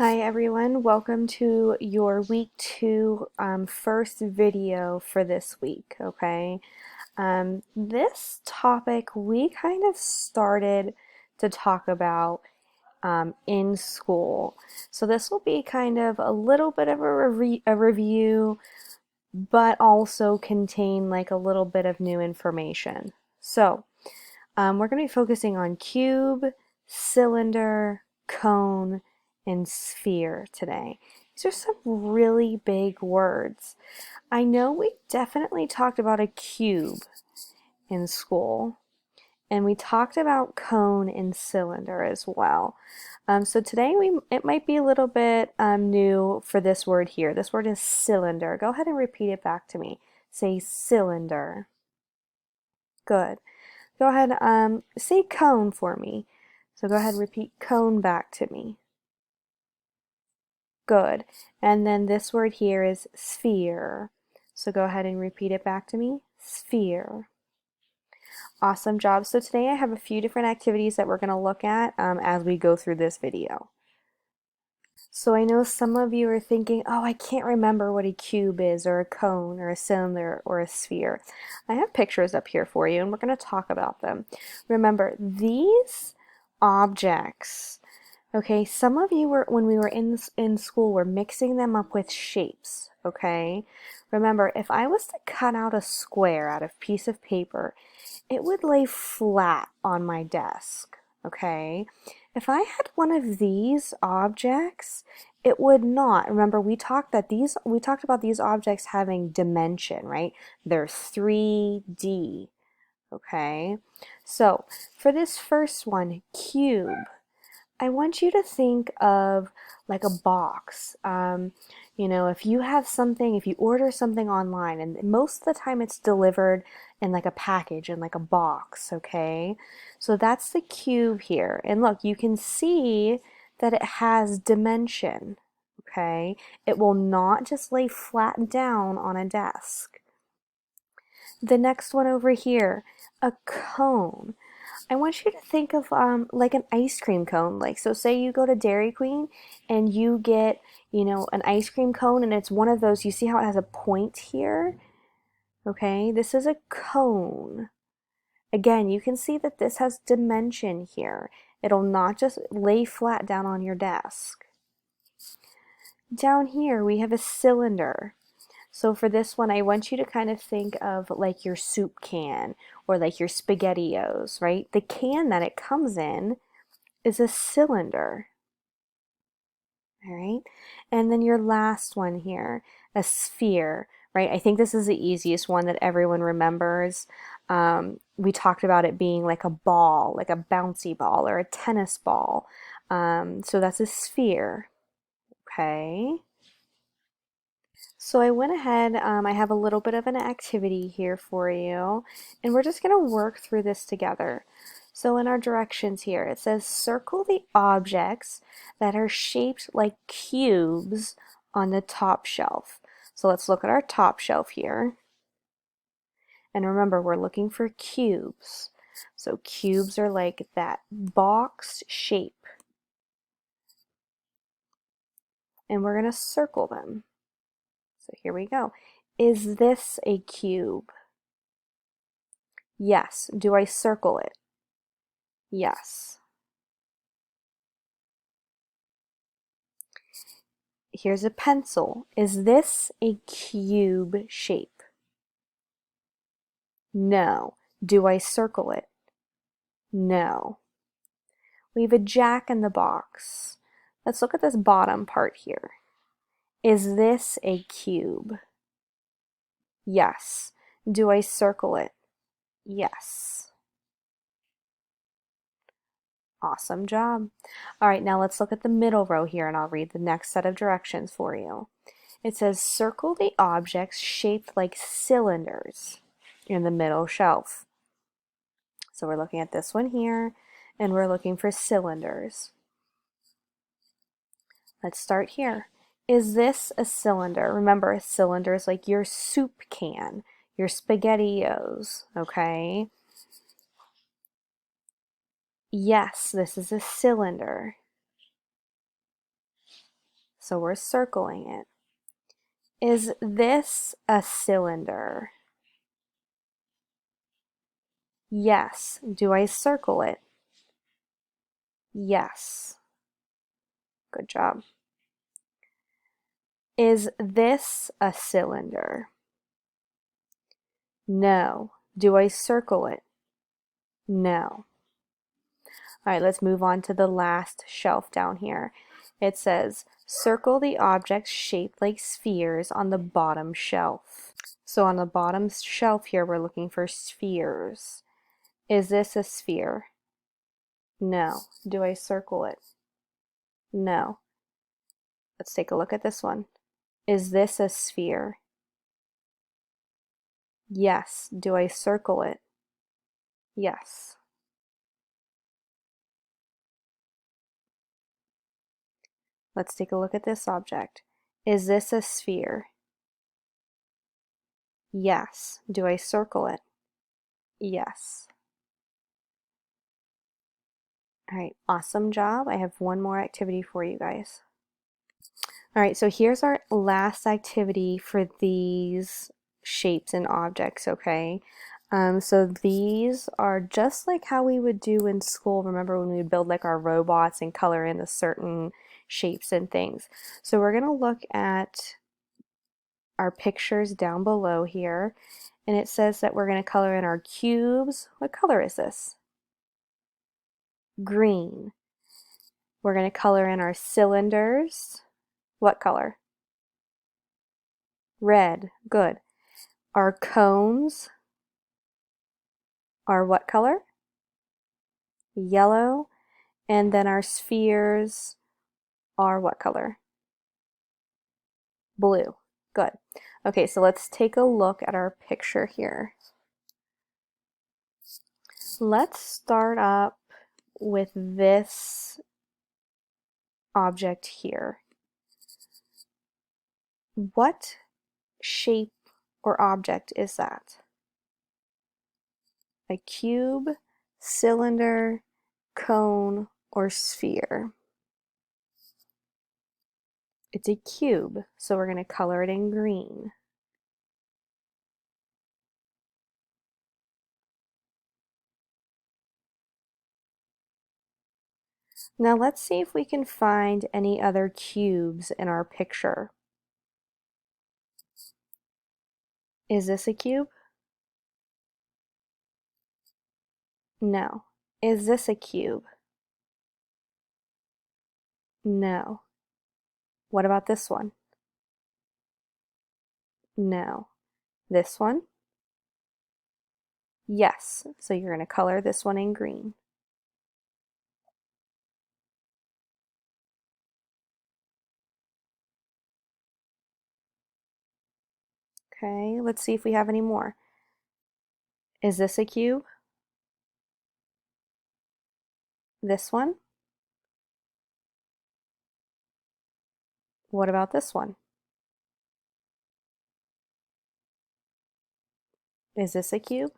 Hi everyone, welcome to your week two first video for this week, okay? This topic we kind of started to talk about in school. So this will be kind of a little bit of a review, but also contain like a little bit of new information. So we're going to be focusing on cube, cylinder, cone, and sphere today. These are some really big words. I know we definitely talked about a cube in school, and we talked about cone and cylinder as well. So today it might be a little bit new for this word here. This word is cylinder. Go ahead and repeat it back to me. Say cylinder. Good. Go ahead, say cone for me. So go ahead, repeat cone back to me. Good. And then this word here is sphere. So go ahead and repeat it back to me. Sphere. Awesome job. So today I have a few different activities that we're going to look at as we go through this video. So I know some of you are thinking, oh, I can't remember what a cube is, or a cone, or a cylinder, or a sphere. I have pictures up here for you, and we're going to talk about them. Remember, these objects, okay, some of you were, when we were in school, were mixing them up with shapes, okay? Remember, if I was to cut out a square out of a piece of paper, it would lay flat on my desk, okay? If I had one of these objects, it would not. Remember, we talked about these objects having dimension, right? They're 3D, okay? So, for this first one, cube, I want you to think of like a box. If you have something, if you order something online, and most of the time it's delivered in like a package, in like a box, okay? So that's the cube here. And look, you can see that it has dimension, okay? It will not just lay flat down on a desk. The next one over here, a cone. I want you to think of like an ice cream cone. Like, so say you go to Dairy Queen and you get, an ice cream cone, and it's one of those, you see how it has a point here? Okay, this is a cone. Again, you can see that this has dimension here. It'll not just lay flat down on your desk. Down here we have a cylinder. So for this one, I want you to kind of think of like your soup can or like your SpaghettiOs, right? The can that it comes in is a cylinder. All right. And then your last one here, a sphere, right? I think this is the easiest one that everyone remembers. We talked about it being like a ball, like a bouncy ball or a tennis ball. So that's a sphere. Okay. So I went ahead, I have a little bit of an activity here for you, and we're just going to work through this together. So in our directions here, it says circle the objects that are shaped like cubes on the top shelf. So let's look at our top shelf here. And remember, we're looking for cubes. So cubes are like that box shape. And we're going to circle them. So here we go. Is this a cube? Yes. Do I circle it? Yes. Here's a pencil. Is this a cube shape? No. Do I circle it? No. We have a jack in the box. Let's look at this bottom part here. Is this a cube? Yes. Do I circle it? Yes. Awesome job. All right, now let's look at the middle row here, and I'll read the next set of directions for you. It says circle the objects shaped like cylinders in the middle shelf. So we're looking at this one here, and we're looking for cylinders. Let's start here. Is this a cylinder? Remember, a cylinder is like your soup can, your SpaghettiOs, okay? Yes, this is a cylinder. So we're circling it. Is this a cylinder? Yes. Do I circle it? Yes. Good job. Is this a cylinder? No. Do I circle it? No. All right, let's move on to the last shelf down here. It says, circle the objects shaped like spheres on the bottom shelf. So on the bottom shelf here, we're looking for spheres. Is this a sphere? No. Do I circle it? No. Let's take a look at this one. Is this a sphere? Yes. Do I circle it? Yes. Let's take a look at this object. Is this a sphere? Yes. Do I circle it? Yes. All right, awesome job. I have one more activity for you guys. All right, so here's our last activity for these shapes and objects, okay? So these are just like how we would do in school. Remember when we would build like our robots and color in the certain shapes and things. So we're going to look at our pictures down below here, and it says that we're going to color in our cubes. What color is this? Green. We're going to color in our cylinders. What color? Red. Good. Our cones are what color? Yellow. And then our spheres are what color? Blue. Good. Okay, so let's take a look at our picture here. Let's start up with this object here. What shape or object is that? A cube, cylinder, cone, or sphere? It's a cube, so we're going to color it in green. Now let's see if we can find any other cubes in our picture. Is this a cube? No. Is this a cube? No. What about this one? No. This one? Yes. So you're going to color this one in green. Okay, let's see if we have any more. Is this a cube? This one? What about this one? Is this a cube?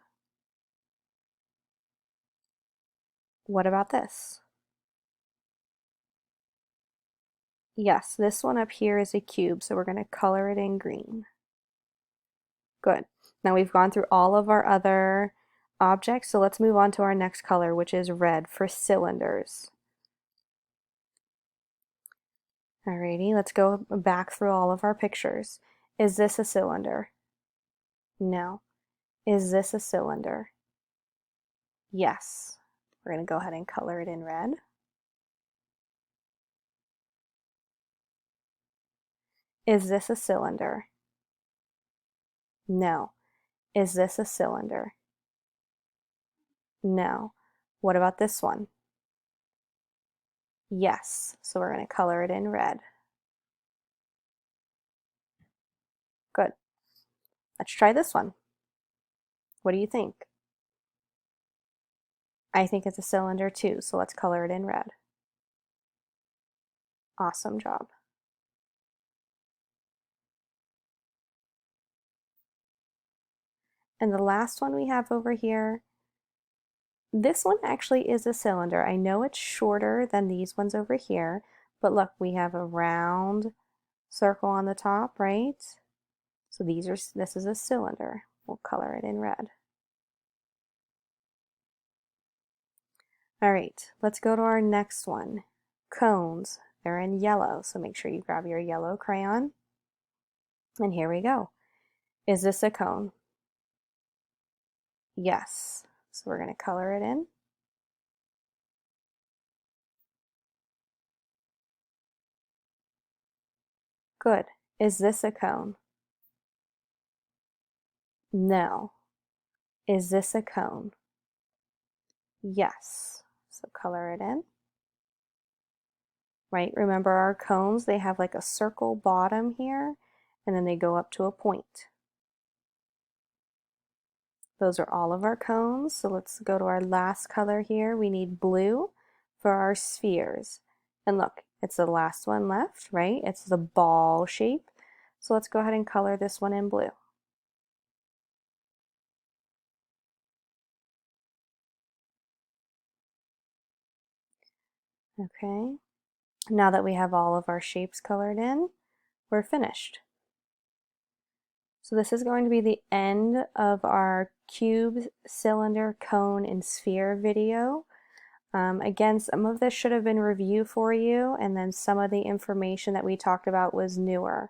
What about this? Yes, this one up here is a cube, so we're going to color it in green. Good. Now we've gone through all of our other objects, so let's move on to our next color, which is red for cylinders. Alrighty, let's go back through all of our pictures. Is this a cylinder? No. Is this a cylinder? Yes. We're going to go ahead and color it in red. Is this a cylinder? No. Is this a cylinder? No. What about this one? Yes. So we're going to color it in red. Good. Let's try this one. What do you think? I think it's a cylinder too, so let's color it in red. Awesome job. And the last one we have over here, this one actually is a cylinder. I know it's shorter than these ones over here, but look, we have a round circle on the top, right? So this is a cylinder. We'll color it in red. All right, let's go to our next one. Cones, they're in yellow, so make sure you grab your yellow crayon. And here we go. Is this a cone? Yes. So we're going to color it in. Good. Is this a cone? No. Is this a cone? Yes. So color it in. Right, remember our cones, they have like a circle bottom here, and then they go up to a point. Those are all of our cones, so let's go to our last color here. We need blue for our spheres. And look, it's the last one left, right? It's the ball shape. So let's go ahead and color this one in blue. Okay, now that we have all of our shapes colored in, we're finished. So this is going to be the end of our cube, cylinder, cone, and sphere video. Again, some of this should have been review for you, and then some of the information that we talked about was newer.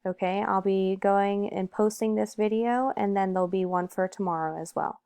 Okay, I'll be going and posting this video, and then there'll be one for tomorrow as well.